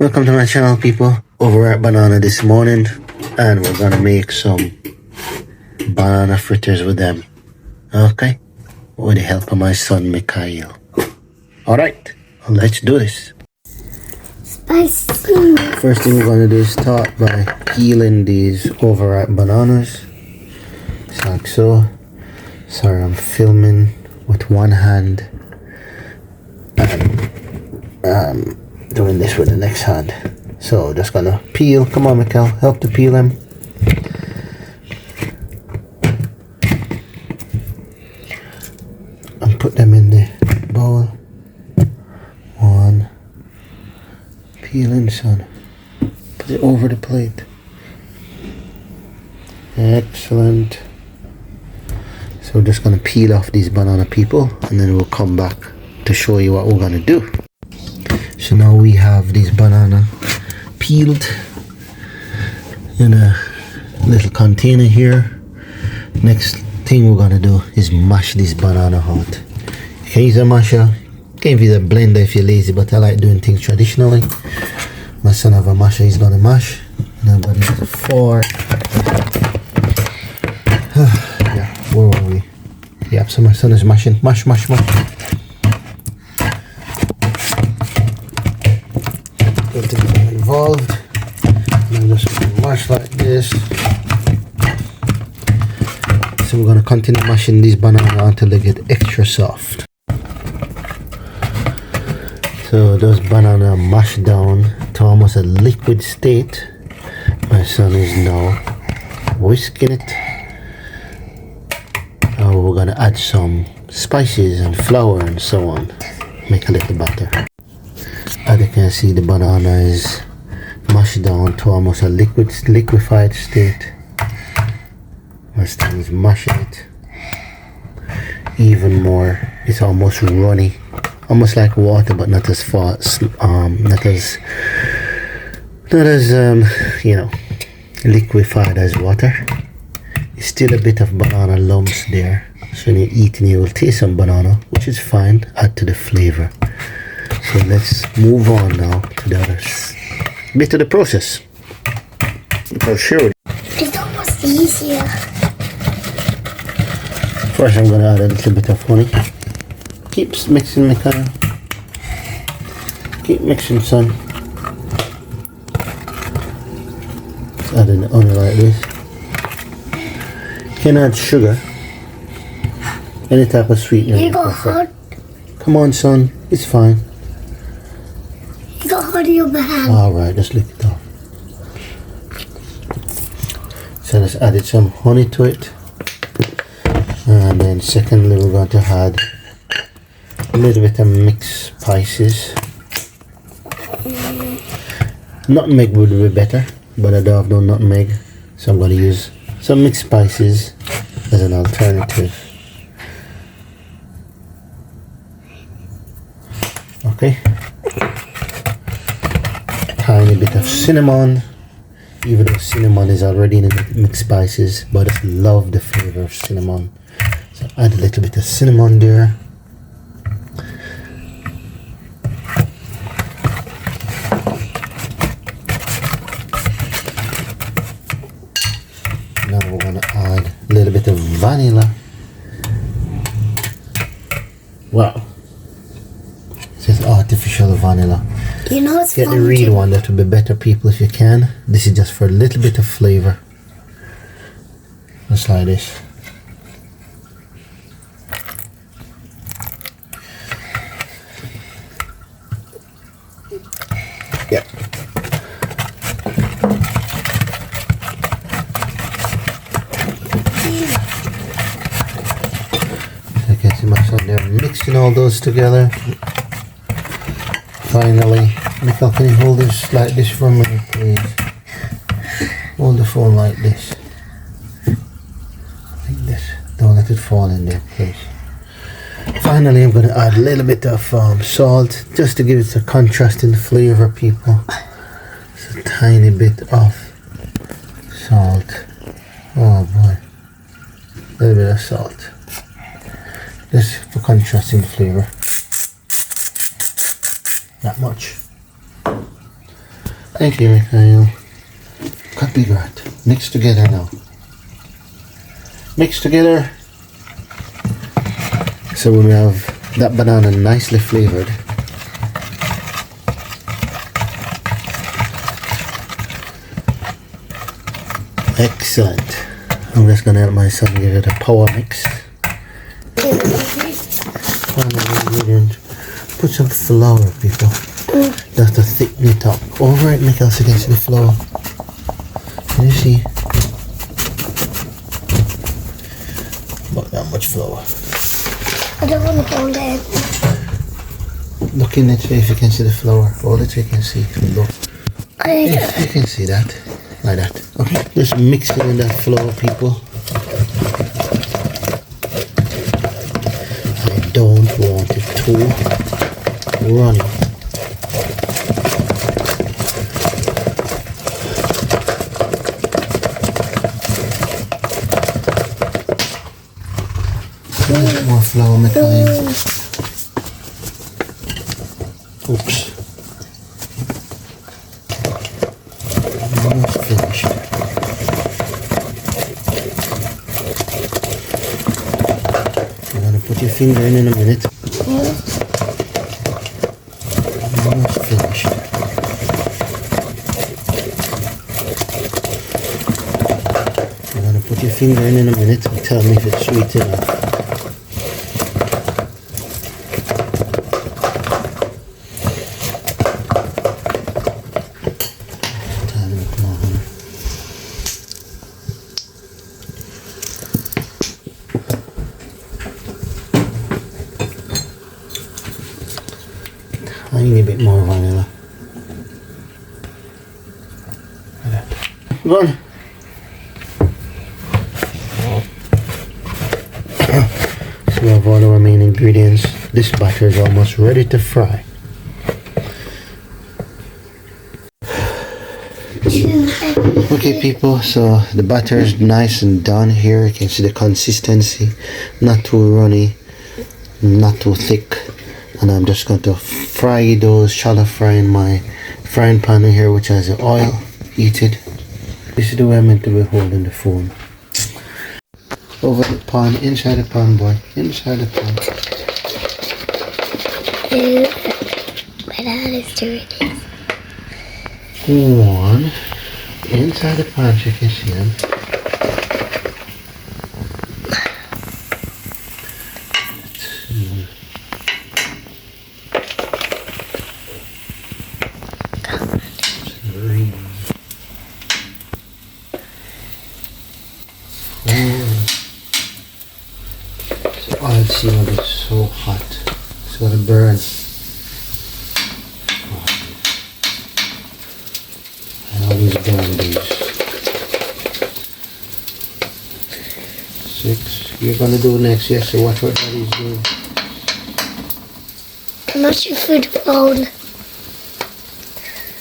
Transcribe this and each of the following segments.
Welcome to my channel, people. Overripe banana this morning, and we're gonna make some banana fritters with them. Okay, with the help of my son Mikhail. All right, let's do this. Spicy. First thing we're gonna do is start by peeling these overripe bananas. It's like so. Sorry, I'm filming with one hand and doing this with the next hand. So just gonna peel. Come on, Mikhail, help to peel them. And put them in the bowl. One. Peeling, son. Put it over the plate. Excellent. So we're just gonna peel off these banana, people, and then we'll come back to show you what we're gonna do. So now we have this banana peeled in a little container here. Next thing we're gonna do is mash this banana out. You can use a masher, you can use a blender if you're lazy, but I like doing things traditionally. My son have a masher, he's gonna mash. Now I'm gonna use a fork. Yeah, where were we? Yep, so my son is mashing. Mash, mash, mash. Don't think I'm involved. And I'm just going to mash like this. So we're going to continue mashing these banana until they get extra soft. So those banana mashed down to almost a liquid state. My son is now whisking it. Now we're going to add some spices and flour and so on. Make a little batter. As you can see, the banana is mashed down to almost a liquefied state. My son is mashing it even more. It's almost runny, almost like water, but not as fast, not as you know, liquefied as water. It's still a bit of banana lumps there, so when you're eating you will taste some banana, which is fine. Add to the flavor. So let's move on now to the other bit of the process. I'll show you. It's almost easier. First I'm going to add a little bit of honey. Keep mixing, Mikhail. Keep mixing, son. Let's add in the honey like this. You can add sugar. Any type of sweetener. You got hot. Come on, son. It's fine. You got hot in your hand. Alright, just lick it off. So let's add some honey to it. And then secondly we're going to add a little bit of mixed spices. Nutmeg would be better, but I don't have no nutmeg, so I'm going to use some mixed spices as an alternative. Okay. Tiny bit of cinnamon, even though cinnamon is already in the mixed spices, but I love the flavor of cinnamon. So add a little bit of cinnamon there. Now we're going to add a little bit of vanilla. Wow. It says artificial vanilla. You know it's Get the fun real to- one, that would be better, people, if you can. This is just for a little bit of flavor. Just like this. Yep. I can see my son there mixing all those together. Finally, Mikhail, can you hold this like this for me, please? Hold the phone like this. Like this. Don't let it fall in there, please. Finally, I'm going to add a little bit of salt, just to give it a contrasting flavor, people. Just a tiny bit of salt. Oh boy. A little bit of salt. Just for contrasting flavor. That much. Thank you, Mikhail. Cut big rat. Mix together now. Mix together. So when we have that banana nicely flavored, excellent. I'm just gonna help my son give it a power mix. Final ingredient. Put some flour, people. Just to thicken it up. Over it, Mikhail, so you can see the flour. Can you see? About that much flour. I don't want to hold it. Look in it if you can see the flour. All that you can see. Look. Yes, you can see that. Like that. Okay. Just mix it in that flour, people. I don't want it too runny. More flour, Mikhail. Oops. Almost finished. You're gonna put your finger in a minute. Almost finished. You're gonna put your finger in a minute and tell me if it's sweet enough. Tiny bit more vanilla. Like that. Go on. So we have all our main ingredients. This batter is almost ready to fry. Okay, people, so the batter is nice and done here. You can see the consistency, not too runny, not too thick. And I'm just going to fry those, shallow fry in my frying pan here, which has the oil heated. This is the way I'm meant to be holding the phone. Over the pan, inside the pan, boy, inside the pan. My dad is doing it. One, inside the pan, so you can see them. Two. 3, 4. The oil seal is so hot. It's gonna burn. 5. I always burn these. 6. You're gonna do next, yes, so watch what Daddy's doing. I'm not your food phone.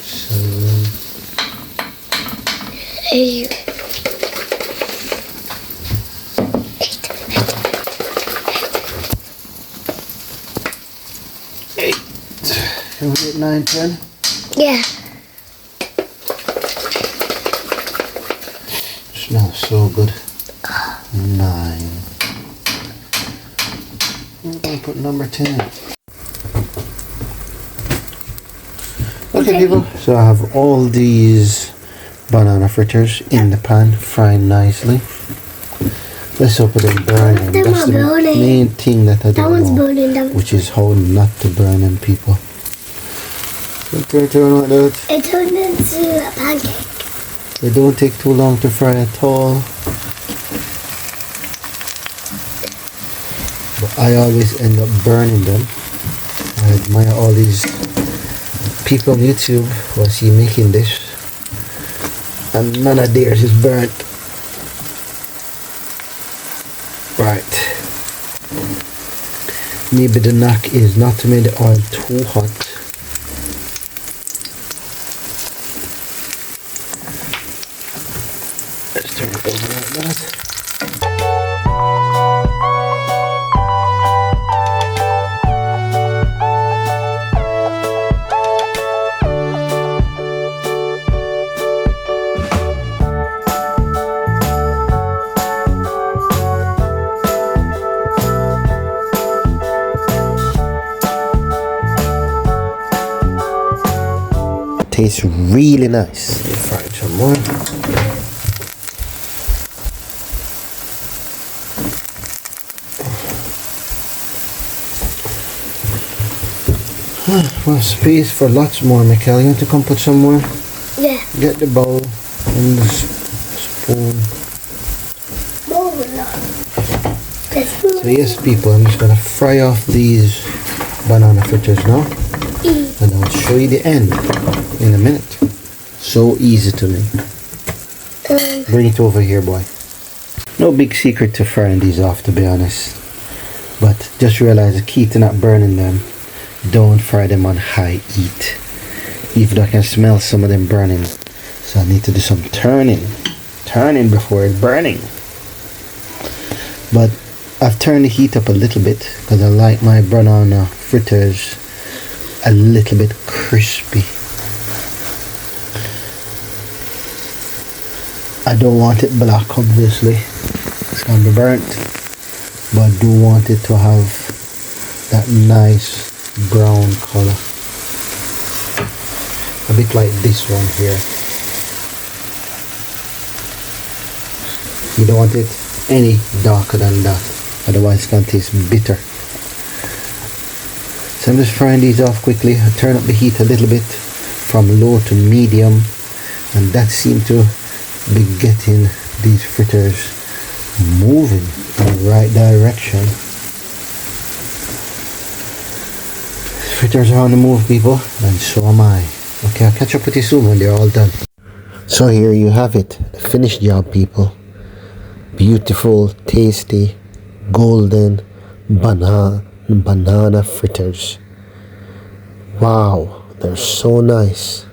7. 8. 8. Can we get 9, 10? Yeah. Smells so good. 9. I'm gonna put number 10. Okay, people, so I have all these banana fritters in the pan, frying nicely. Let's hope it doesn't burn them. That's the main thing that I don't know, which is how not to burn them, people. Don't turn like that. It turned into a pancake. They don't take too long to fry at all. But I always end up burning them. I admire all these people on YouTube who I see making this, and none of theirs is burnt. Right. Maybe the knack is not to make the oil too hot. Let's turn it over like that. tastes really nice. Fry it some more. Well, space for lots more, Michael. You want to come put some more? Yeah. Get the bowl and the spoon. So yes, people, I'm just gonna fry off these banana fritters now, and I'll show you the end in a minute. So easy to make. Bring it over here, boy. No big secret to frying these off, to be honest. But just realize the key to not burning them, don't fry them on high heat. Even though I can smell some of them burning. So I need to do some turning before it's burning. But I've turned the heat up a little bit because I like my banana fritters a little bit crispy. I don't want it black, obviously. It's gonna be burnt. But I do want it to have that nice brown color. A bit like this one here. You don't want it any darker than that, otherwise it's going to taste bitter. So I'm just frying these off quickly. I turn up the heat a little bit from low to medium, and that seemed to be getting these fritters moving in the right direction. Fritters are on the move, people, and so am I. Okay, I'll catch up with you soon when they're all done. So here you have it, the finished job, people. Beautiful, tasty, golden banana fritters. Wow, they're so nice.